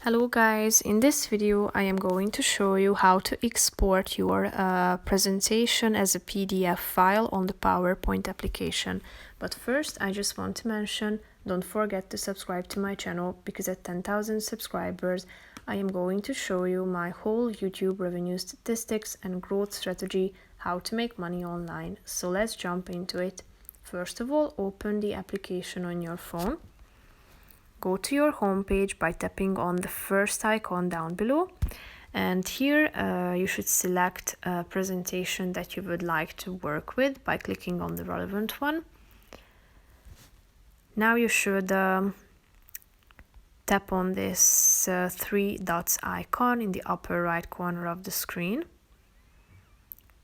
Hello guys, in this video I am going to show you how to export your presentation as a PDF file on the PowerPoint application. But first I just want to mention, don't forget to subscribe to my channel because at 10,000 subscribers I am going to show you my whole YouTube revenue statistics and growth strategy, how to make money online. So let's jump into it. First of all, open the application on your phone. Go to your home page by tapping on the first icon down below, and here you should select a presentation that you would like to work with by clicking on the relevant one. Now you should tap on this three dots icon in the upper right corner of the screen.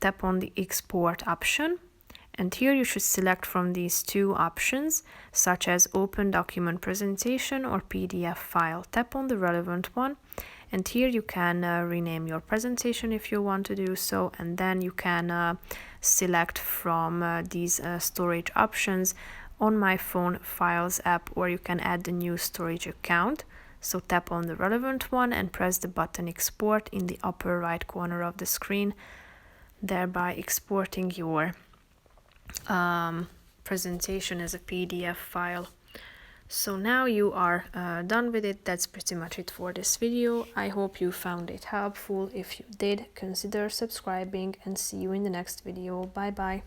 Tap on the export option. And here you should select from these two options, such as Open Document Presentation or PDF File. Tap on the relevant one, and here you can rename your presentation if you want to do so, and then you can select from these storage options on my phone Files app, or you can add a new storage account. So tap on the relevant one and press the button Export in the upper right corner of the screen, thereby exporting your presentation as a PDF file. So now you are done with it. That's pretty much it for this video. I hope you found it helpful. If you did, consider subscribing and see you in the next video. Bye bye.